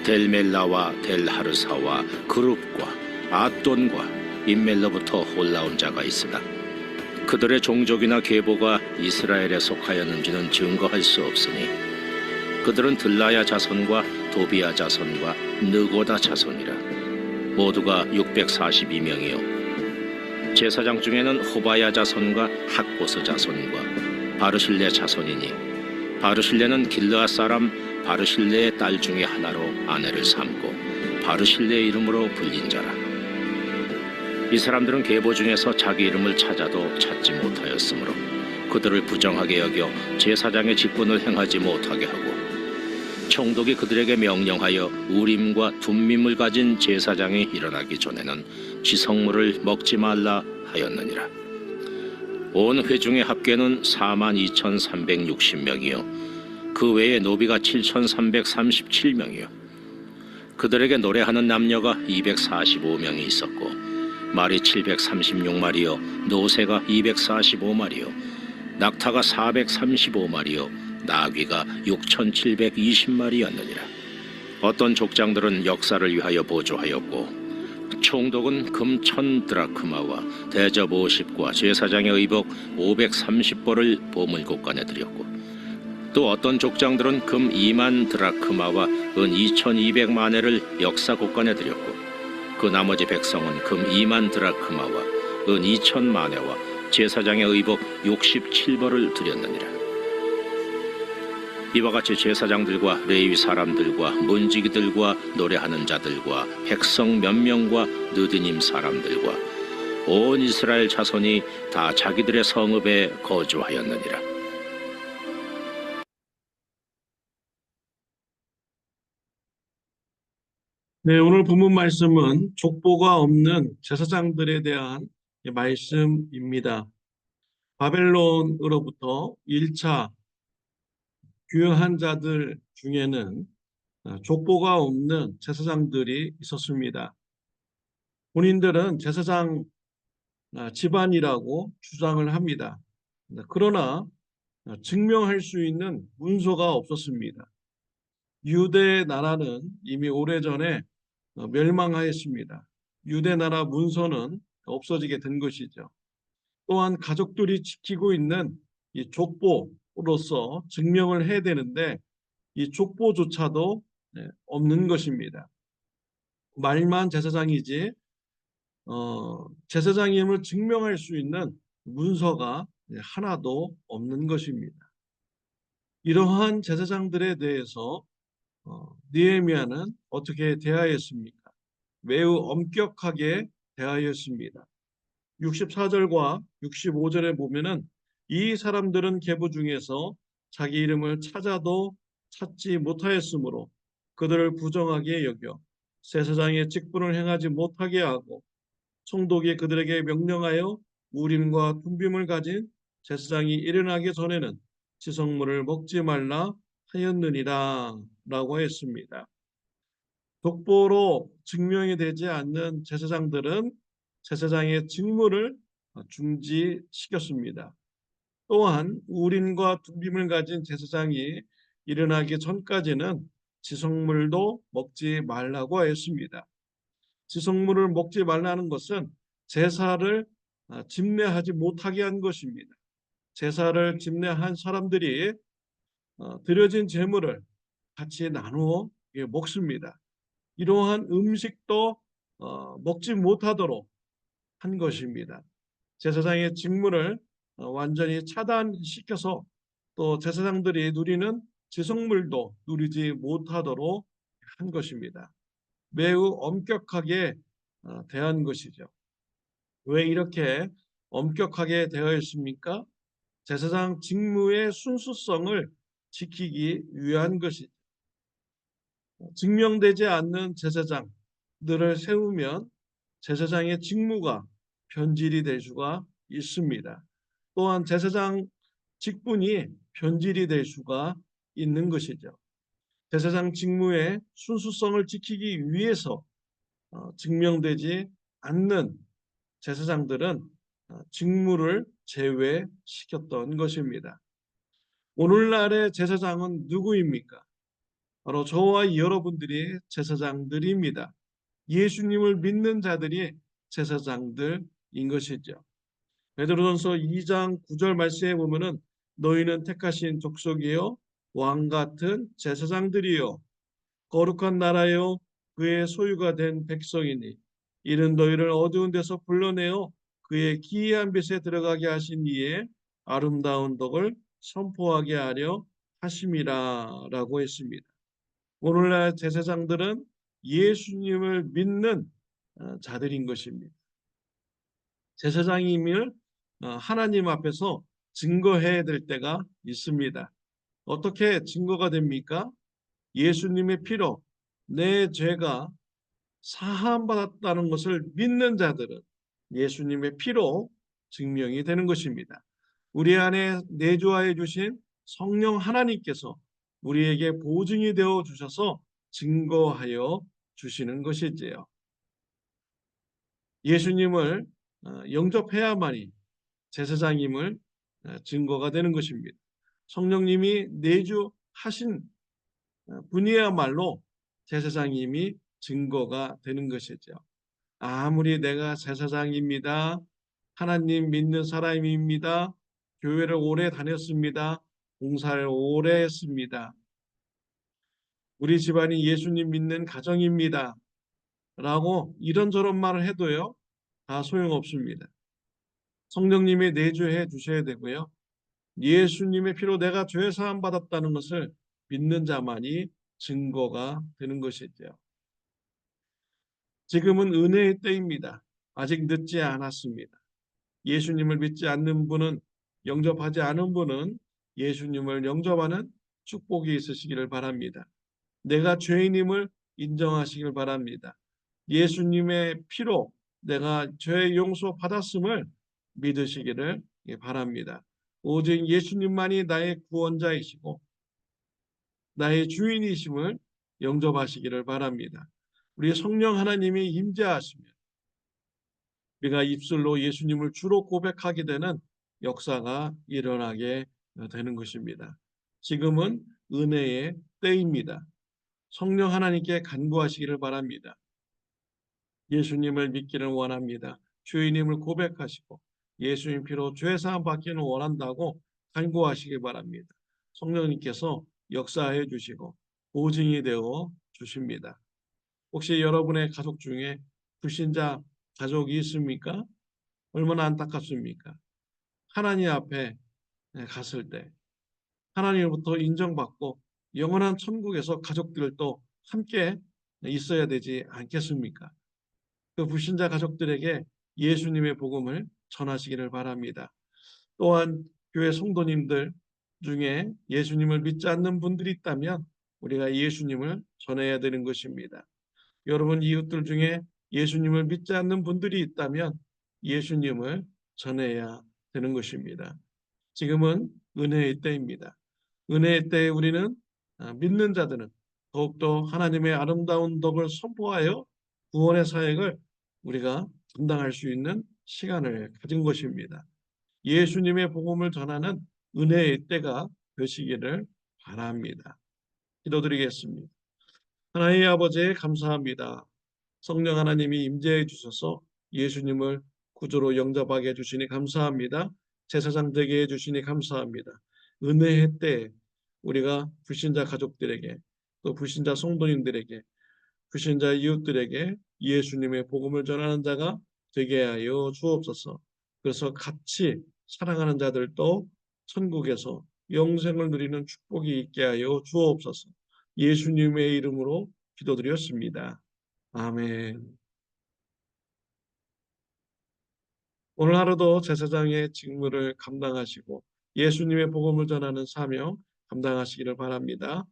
델멜라와 델하르사와 그룹과 아돈과 임멜로부터 올라온 자가 있으나 그들의 종족이나 계보가 이스라엘에 속하였는지는 증거할 수 없으니 그들은 들라야 자손과 도비야 자손과 느고다 자손이라. 모두가 642명이요 제사장 중에는 호바야 자손과 학보스 자손과 바르실레 자손이니 바르실레는 길르앗 사람 바르실레의 딸 중에 하나로 아내를 삼고 바르실레의 이름으로 불린 자라. 이 사람들은 계보 중에서 자기 이름을 찾아도 찾지 못하였으므로 그들을 부정하게 여겨 제사장의 직분을 행하지 못하게 하고 총독이 그들에게 명령하여 우림과 둠밈을 가진 제사장이 일어나기 전에는 지성물을 먹지 말라 하였느니라. 온 회중의 합계는 42,360명이요 그 외에 노비가 7,337명이요 그들에게 노래하는 남녀가 245명이 있었고 말이 736마리요 노새가 245마리요 낙타가 435마리요 나귀가 6,720마리였느니라. 어떤 족장들은 역사를 위하여 보조하였고 총독은 금 1,000드라크마와 대접 50과 제사장의 의복 530벌을 보물국간에 드렸고 또 어떤 족장들은 금 2만 드라크마와 은 2,200만회를 역사국간에 드렸고 그 나머지 백성은 금 2만 드라크마와 은 2,000만회와 제사장의 의복 67벌을 드렸느니라. 이와 같이 제사장들과 레위 사람들과 문지기들과 노래하는 자들과 백성 몇 명과 느디님 사람들과 온 이스라엘 자손이 다 자기들의 성읍에 거주하였느니라. 네, 오늘 본문 말씀은 족보가 없는 제사장들에 대한 말씀입니다. 바벨론으로부터 1차 귀환한 자들 중에는 족보가 없는 제사장들이 있었습니다. 본인들은 제사장 집안이라고 주장을 합니다. 그러나 증명할 수 있는 문서가 없었습니다. 유대 나라는 이미 오래전에 멸망하였습니다. 유대 나라 문서는 없어지게 된 것이죠. 또한 가족들이 지키고 있는 이 족보로서 증명을 해야 되는데 이 족보조차도 없는 것입니다. 말만 제사장이지 제사장임을 증명할 수 있는 문서가 하나도 없는 것입니다. 이러한 제사장들에 대해서 느헤미야는 어떻게 대하였습니까? 매우 엄격하게 대하였습니다. 64절과 65절에 보면은 이 사람들은 계보 중에서 자기 이름을 찾아도 찾지 못하였으므로 그들을 부정하게 여겨 제사장의 직분을 행하지 못하게 하고 총독이 그들에게 명령하여 우림과 둠빔을 가진 제사장이 일어나기 전에는 지성물을 먹지 말라 하였느니라 라고 했습니다. 족보로 증명이 되지 않는 제사장들은 제사장의 직무를 중지시켰습니다. 또한 우림과 둠빔을 가진 제사장이 일어나기 전까지는 지성물도 먹지 말라고 하였습니다. 지성물을 먹지 말라는 것은 제사를 집례하지 못하게 한 것입니다. 제사를 집례한 사람들이 드려진 제물을 같이 나누어 먹습니다. 이러한 음식도 먹지 못하도록 한 것입니다. 제사장의 직무를 완전히 차단시켜서 또 제사장들이 누리는 지성물도 누리지 못하도록 한 것입니다. 매우 엄격하게 대한 것이죠. 왜 이렇게 엄격하게 되어 있습니까? 제사장 직무의 순수성을 지키기 위한 것이죠. 증명되지 않는 제사장들을 세우면 제사장의 직무가 변질이 될 수가 있습니다. 또한 제사장 직분이 변질이 될 수가 있는 것이죠. 제사장 직무의 순수성을 지키기 위해서 증명되지 않는 제사장들은 직무를 제외시켰던 것입니다. 오늘날의 제사장은 누구입니까? 바로 저와 여러분들이 제사장들입니다. 예수님을 믿는 자들이 제사장들인 것이죠. 베드로전서 2장 9절 말씀에 보면은 너희는 택하신 족속이요 왕 같은 제사장들이요 거룩한 나라요 그의 소유가 된 백성이니 이는 너희를 어두운 데서 불러내어 그의 기이한 빛에 들어가게 하신 이의 아름다운 덕을 선포하게 하려 하심이라라고 했습니다. 오늘날 제사장들은 예수님을 믿는 자들인 것입니다. 제사장임을 하나님 앞에서 증거해야 될 때가 있습니다. 어떻게 증거가 됩니까? 예수님의 피로 내 죄가 사함받았다는 것을 믿는 자들은 예수님의 피로 증명이 되는 것입니다. 우리 안에 내주하여 주신 성령 하나님께서 우리에게 보증이 되어 주셔서 증거하여 주시는 것이지요. 예수님을 영접해야만이 제사장임을 증거가 되는 것입니다. 성령님이 내주하신 분이야말로 제사장임이 증거가 되는 것이죠. 아무리 내가 제사장입니다. 하나님 믿는 사람입니다. 교회를 오래 다녔습니다. 봉사를 오래 했습니다. 우리 집안이 예수님 믿는 가정입니다. 라고 이런저런 말을 해도요. 다 소용없습니다. 성령님이 내주해 주셔야 되고요. 예수님의 피로 내가 죄 사함 받았다는 것을 믿는 자만이 증거가 되는 것이죠. 지금은 은혜의 때입니다. 아직 늦지 않았습니다. 예수님을 믿지 않는 분은 영접하지 않은 분은 예수님을 영접하는 축복이 있으시기를 바랍니다. 내가 죄인임을 인정하시길 바랍니다. 예수님의 피로 내가 죄 용서 받았음을 믿으시기를 바랍니다. 오직 예수님만이 나의 구원자이시고 나의 주인이심을 영접하시기를 바랍니다. 우리 성령 하나님이 임재하시면 우리가 입술로 예수님을 주로 고백하게 되는 역사가 일어나게 되는 것입니다. 지금은 은혜의 때입니다. 성령 하나님께 간구하시기를 바랍니다. 예수님을 믿기를 원합니다. 주인님을 고백하시고 예수님 피로 죄사함 받기를 원한다고 간구하시기 바랍니다. 성령님께서 역사해 주시고 보증이 되어 주십니다. 혹시 여러분의 가족 중에 불신자 가족이 있습니까? 얼마나 안타깝습니까? 하나님 앞에 갔을 때 하나님으로부터 인정받고 영원한 천국에서 가족들도 함께 있어야 되지 않겠습니까? 그 불신자 가족들에게 예수님의 복음을 전하시기를 바랍니다. 또한 교회 성도님들 중에 예수님을 믿지 않는 분들이 있다면 우리가 예수님을 전해야 되는 것입니다. 여러분 이웃들 중에 예수님을 믿지 않는 분들이 있다면 예수님을 전해야 되는 것입니다. 지금은 은혜의 때입니다. 은혜의 때에 우리는 믿는 자들은 더욱더 하나님의 아름다운 덕을 선포하여 구원의 사역을 우리가 감당할 수 있는 시간을 가진 것입니다. 예수님의 복음을 전하는 은혜의 때가 되시기를 바랍니다. 기도드리겠습니다. 하나님 아버지 감사합니다. 성령 하나님이 임재해 주셔서 예수님을 구주로 영접하게 해주시니 감사합니다. 제사장 되게 해주시니 감사합니다. 은혜의 때에 우리가 불신자 가족들에게 또 불신자 성도님들에게 불신자 이웃들에게 예수님의 복음을 전하는 자가 되게 하여 주옵소서. 그래서 같이 사랑하는 자들도 천국에서 영생을 누리는 축복이 있게 하여 주옵소서. 예수님의 이름으로 기도드렸습니다. 아멘. 오늘 하루도 제사장의 직무를 감당하시고 예수님의 복음을 전하는 사명 감당하시기를 바랍니다.